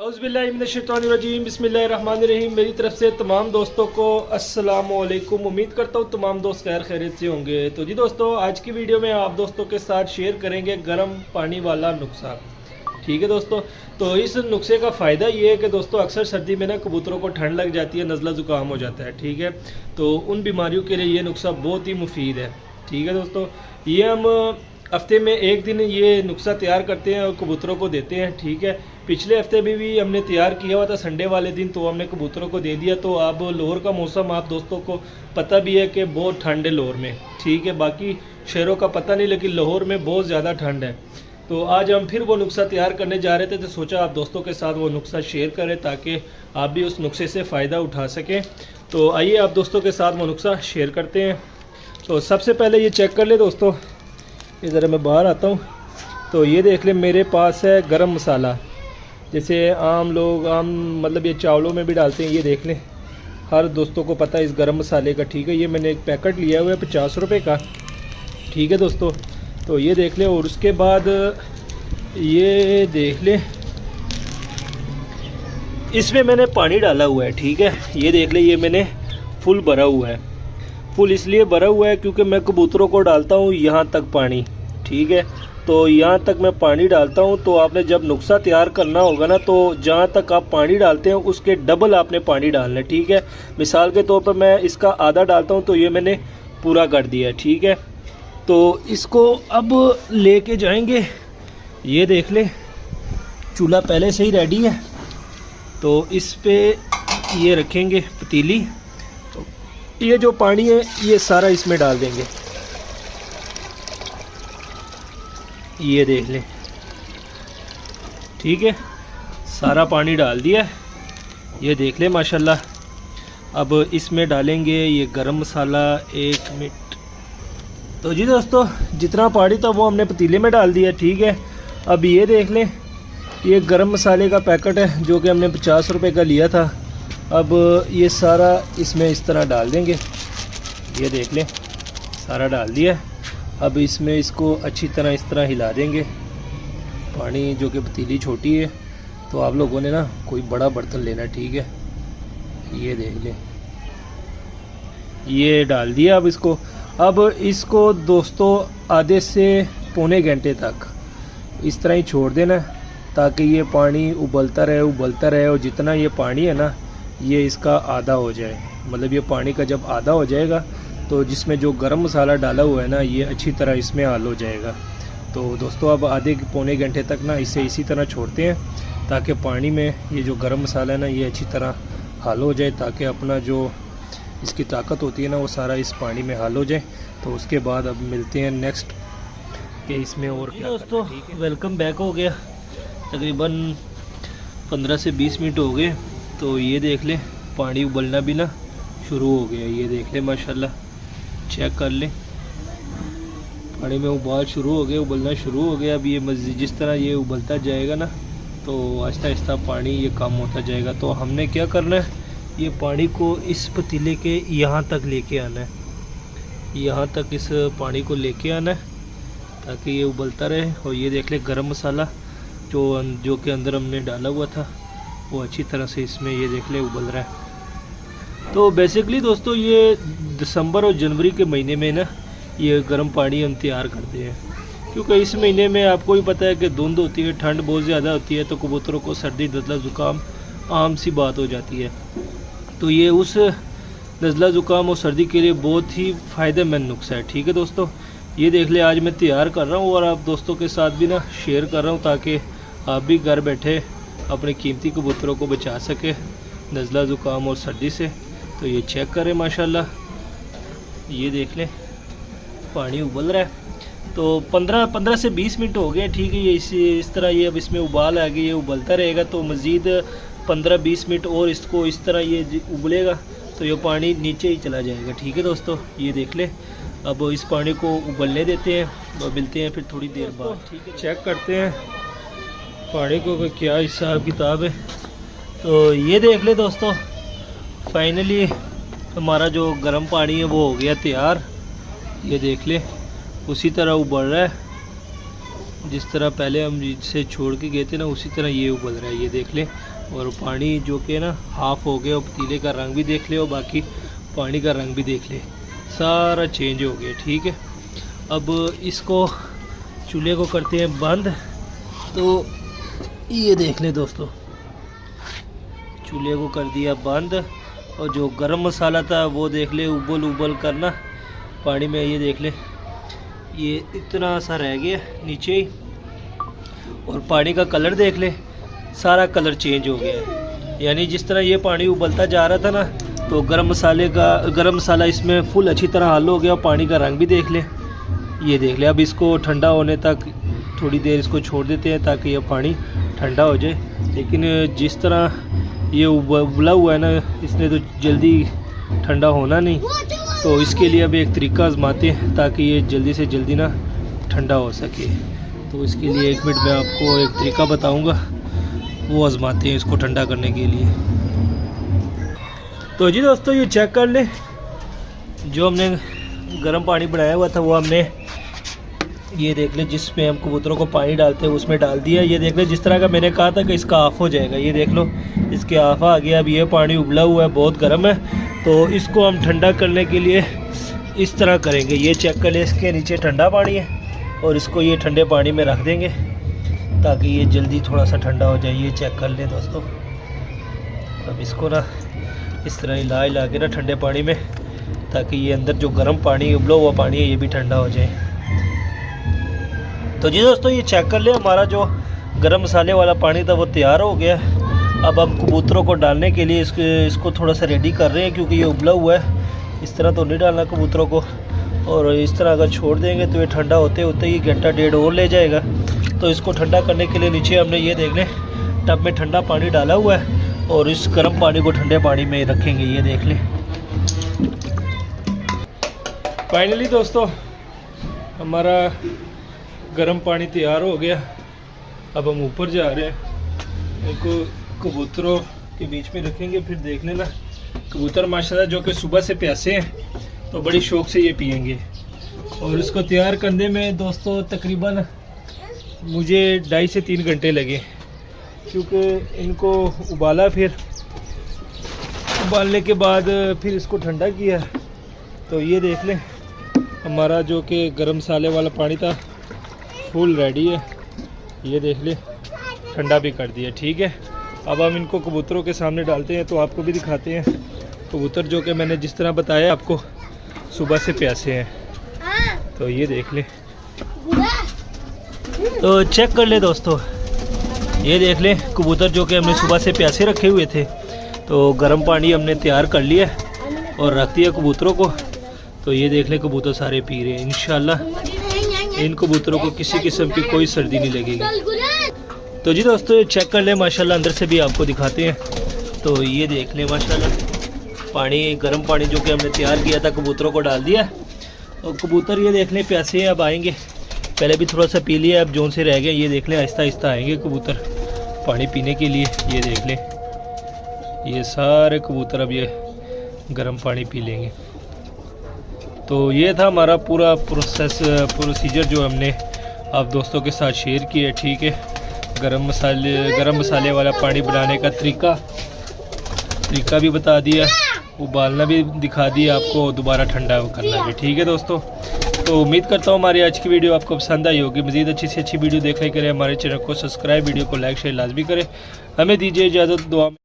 औज़ुबिल्लाहिमिनश्शैतानिर्रजीम बिस्मिल्लाहिर्रहमानिर्रहीम। मेरी तरफ से तमाम दोस्तों को अस्सलाम वालेकुम। उम्मीद करता हूँ तमाम दोस्त खैर खैरियत से होंगे। तो जी दोस्तों, आज की वीडियो में आप दोस्तों के साथ शेयर करेंगे गर्म पानी वाला नुस्खा। ठीक है दोस्तों, तो इस नुस्खे का फ़ायदा ये है कि दोस्तों अक्सर सर्दी में ना कबूतरों को ठंड लग जाती है, नज़ला ज़ुकाम हो जाता है। ठीक है, तो उन बीमारियों के लिए ये नुस्खा बहुत ही मुफीद है। ठीक है दोस्तों, ये हम हफ्ते में एक दिन ये नुस्खा तैयार करते हैं और कबूतरों को देते हैं। ठीक है, पिछले हफ्ते में भी हमने तैयार किया हुआ था संडे वाले दिन, तो हमने कबूतरों को दे दिया। तो अब लाहौर का मौसम आप दोस्तों को पता भी है कि बहुत ठंड है लाहौर में। ठीक है, बाकी शहरों का पता नहीं, लेकिन लाहौर में बहुत ज़्यादा ठंड है। तो आज हम फिर वो नुस्खा तैयार करने जा रहे थे, तो सोचा आप दोस्तों के साथ वो नुस्खा शेयर करें ताकि आप भी उस नुस्खे से फ़ायदा उठा सकें। तो आइए आप दोस्तों के साथ वो नुस्खा शेयर करते हैं। तो सबसे पहले ये चेक कर ले दोस्तों, ये ज़रा मैं बाहर आता हूँ। तो ये देख ले, मेरे पास है गरम मसाला, जैसे आम लोग मतलब ये चावलों में भी डालते हैं। ये देख लें, हर दोस्तों को पता है इस गरम मसाले का। ठीक है, ये मैंने एक पैकेट लिया हुआ है 50 रुपये का। ठीक है दोस्तों, तो ये देख लें। और उसके बाद ये देख लें, इसमें मैंने पानी डाला हुआ है। ठीक है, ये देख लें, ये मैंने फुल भरा हुआ है। फुल इसलिए भरा हुआ है क्योंकि मैं कबूतरों को डालता हूँ यहाँ तक पानी। ठीक है, तो यहाँ तक मैं पानी डालता हूँ। तो आपने जब नुस्खा तैयार करना होगा ना, तो जहाँ तक आप पानी डालते हैं उसके डबल आपने पानी डालना है। ठीक है, मिसाल के तौर पर मैं इसका आधा डालता हूँ, तो ये मैंने पूरा कर दिया है। ठीक है, तो इसको अब लेके जाएंगे। ये देख ले, चूल्हा पहले से ही रेडी है, तो इस पे ये रखेंगे पतीली। तो ये जो पानी है ये सारा इसमें डाल देंगे। ये देख लें, ठीक है, सारा पानी डाल दिया। ये देख लें माशाल्लाह। अब इसमें डालेंगे ये गरम मसाला 1 मिनट। तो जी दोस्तों, जितना पानी था वो हमने पतीले में डाल दिया। ठीक है, अब ये देख लें, ये गरम मसाले का पैकेट है जो कि हमने 50 रुपये का लिया था। अब ये सारा इसमें इस तरह डाल देंगे। ये देख लें, सारा डाल दिया। अब इसमें इसको अच्छी तरह इस तरह हिला देंगे। पानी जो कि पतीली छोटी है, तो आप लोगों ने ना कोई बड़ा बर्तन लेना। ठीक है, ये देख लें, ये डाल दिया। अब इसको दोस्तों आधे से पौने घंटे तक इस तरह ही छोड़ देना, ताकि ये पानी उबलता रहे। और जितना ये पानी है ना, ये इसका आधा हो जाए। मतलब ये पानी का जब आधा हो जाएगा, तो जिसमें जो गरम मसाला डाला हुआ है ना, ये अच्छी तरह इसमें हाल हो जाएगा। तो दोस्तों, अब आधे पौने घंटे तक ना इसे इसी तरह छोड़ते हैं, ताकि पानी में ये जो गरम मसाला है ना, ये अच्छी तरह हाल हो जाए, ताकि अपना जो इसकी ताकत होती है ना, वो सारा इस पानी में हाल हो जाए। तो उसके बाद अब मिलते हैं नेक्स्ट कि इसमें और क्या। दोस्तों, वेलकम बैक हो गया, तकरीबन 15 से 20 मिनट हो गए। तो ये देख लें, पानी उबलना भी ना शुरू हो गया। ये देख लें माशाल्लाह, चेक कर लें, पानी में उबाल शुरू हो गया, उबलना शुरू हो गया। अब ये मज़ीद जिस तरह ये उबलता जाएगा ना, तो आहिस्ता आहिस्ता पानी ये कम होता जाएगा। तो हमने क्या करना है, ये पानी को इस पतीले के यहाँ तक लेके आना है। यहाँ तक इस पानी को लेके आना है, ताकि ये उबलता रहे। और ये देख ले, गरम मसाला जो कि अंदर हमने डाला हुआ था, वो अच्छी तरह से इसमें ये देख ले उबल रहा है। तो बेसिकली दोस्तों, ये दिसंबर और जनवरी के महीने में ना ये गर्म पानी हम तैयार करते हैं, क्योंकि इस महीने में आपको भी पता है कि धुंध होती है, ठंड बहुत ज़्यादा होती है, तो कबूतरों को सर्दी, नज़ला ज़ुकाम आम सी बात हो जाती है। तो ये उस नज़ला ज़ुकाम और सर्दी के लिए बहुत ही फ़ायदेमंद नुस्खा है। ठीक है दोस्तों, ये देख ले, आज मैं तैयार कर रहा हूँ और आप दोस्तों के साथ भी ना शेयर कर रहा हूँ, ताकि आप भी घर बैठे अपने कीमती कबूतरों को बचा सके नज़ला ज़ुकाम और सर्दी से। तो ये चेक करें माशाल्लाह, ये देख लें, पानी उबल रहा है। तो 15 से 20 मिनट हो गए। ठीक है, ये इस तरह ये अब इसमें उबाल आ गई, ये उबलता रहेगा। तो मज़ीद 15-20 मिनट और इसको इस तरह ये उबलेगा, तो ये पानी नीचे ही चला जाएगा। ठीक है दोस्तों, ये देख लें, अब इस पानी को उबलने देते हैं और मिलते हैं फिर थोड़ी देर बाद। ठीक है, चेक करते हैं पानी को क्या हिसाब किताब है। तो ये देख ले दोस्तों, फाइनली हमारा जो गर्म पानी है वो हो गया तैयार। ये देख ले, उसी तरह उबल रहा है, जिस तरह पहले हम इसे छोड़ के गए थे ना, उसी तरह ये उबल रहा है। ये देख ले, और पानी जो कि ना हाफ़ हो गया और पतीले का रंग भी देख ले और बाकी पानी का रंग भी देख ले, सारा चेंज हो गया। ठीक है, अब इसको चूल्हे को करते हैं बंद। तो ये देख ले दोस्तों, चूल्हे को कर दिया बंद और जो गरम मसाला था वो देख ले उबल उबल करना पानी में। ये देख ले, ये इतना सा रह गया नीचे ही, और पानी का कलर देख ले, सारा कलर चेंज हो गया है। यानी जिस तरह ये पानी उबलता जा रहा था ना, तो गरम मसाला इसमें फुल अच्छी तरह हल हो गया और पानी का रंग भी देख ले। ये देख ले, अब इसको ठंडा होने तक थोड़ी देर इसको छोड़ देते हैं ताकि ये पानी ठंडा हो जाए। लेकिन जिस तरह ये उबला हुआ है ना, इसने तो जल्दी ठंडा होना नहीं, तो इसके लिए अब एक तरीका आजमाते हैं ताकि ये जल्दी से जल्दी ना ठंडा हो सके। तो इसके लिए 1 मिनट में आपको एक तरीका बताऊंगा, वो आजमाते हैं इसको ठंडा करने के लिए। तो जी दोस्तों, ये चेक कर ले, जो हमने गर्म पानी बनाया हुआ था वो हमने, ये देख ले, जिसमें हम कबूतरों को पानी डालते हैं उसमें डाल दिया। ये देख ले, जिस तरह का मैंने कहा था कि इसका ऑफ हो जाएगा, ये देख लो इसके ऑफ आ गया। अब ये पानी उबला हुआ है, बहुत गर्म है, तो इसको हम ठंडा करने के लिए इस तरह करेंगे। ये चेक कर ले, इसके नीचे ठंडा पानी है और इसको ये ठंडे पानी में रख देंगे ताकि ये जल्दी थोड़ा सा ठंडा हो जाए। ये चेक कर ले दोस्तों, अब इसको ना इस तरह हिला के ना ठंडे पानी में, ताकि ये अंदर जो गर्म पानी उबला हुआ पानी है ये भी ठंडा हो जाए। तो जी दोस्तों, ये चेक कर ले, हमारा जो गरम मसाले वाला पानी था वो तैयार हो गया। अब हम कबूतरों को डालने के लिए इसको थोड़ा सा रेडी कर रहे हैं, क्योंकि ये उबला हुआ है। इस तरह तो नहीं डालना कबूतरों को, और इस तरह अगर छोड़ देंगे तो ये ठंडा होते होते ही घंटा डेढ़ और ले जाएगा। तो इसको ठंडा करने के लिए नीचे हमने ये देख लें टब में ठंडा पानी डाला हुआ है और इस गर्म पानी को ठंडे पानी में रखेंगे। ये देख लें, फाइनली दोस्तों हमारा गर्म पानी तैयार हो गया। अब हम ऊपर जा रहे हैं, इनको कबूतरों के बीच में रखेंगे, फिर देख लेना। कबूतर माशाल्लाह जो कि सुबह से प्यासे हैं, तो बड़ी शौक से ये पियेंगे। और इसको तैयार करने में दोस्तों तकरीबन मुझे 2.5 से 3 घंटे लगे, क्योंकि इनको उबाला, फिर उबालने के बाद फिर इसको ठंडा किया। तो ये देख लें, हमारा जो कि गरम मसाले वाला पानी था फुल रेडी है। ये देख ले, ठंडा भी कर दिया। ठीक है, अब हम इनको कबूतरों के सामने डालते हैं, तो आपको भी दिखाते हैं। कबूतर जो कि मैंने जिस तरह बताया आपको, सुबह से प्यासे हैं। तो ये देख ले, तो चेक कर ले दोस्तों, ये देख ले कबूतर जो कि हमने सुबह से प्यासे रखे हुए थे, तो गर्म पानी हमने तैयार कर लिया और रख दिया कबूतरों को। तो ये देख ले, कबूतर सारे पी रहे हैं। इंशाल्लाह इन कबूतरों को किसी किस्म की कोई सर्दी नहीं लगेगी। तो जी दोस्तों, ये चेक कर ले, माशाल्लाह अंदर से भी आपको दिखाते हैं। तो ये देख ले माशाल्लाह, पानी गर्म पानी जो कि हमने तैयार किया था कबूतरों को डाल दिया। और कबूतर ये देख ले प्यासे हैं, अब आएंगे। पहले भी थोड़ा सा पी लिया, अब जोन से रह गए। ये देख ले, आहिस्ता आहिस्ता आएंगे कबूतर पानी पीने के लिए। ये देख ले, ये सारे कबूतर अब ये गर्म पानी पी लेंगे। तो ये था हमारा पूरा प्रोसीजर जो हमने आप दोस्तों के साथ शेयर किया। ठीक है, गरम मसाले वाला पानी बनाने का तरीका भी बता दिया, उबालना भी दिखा दिया आपको, दोबारा ठंडा करना भी। ठीक है दोस्तों, तो उम्मीद करता हूँ हमारी आज की वीडियो आपको पसंद आई होगी। मज़ीद अच्छी से अच्छी वीडियो देखने के लिए हमारे चैनल को सब्सक्राइब, वीडियो को लाइक शेयर लाजमी करें। हमें दीजिए इजाज़त, दुआ में।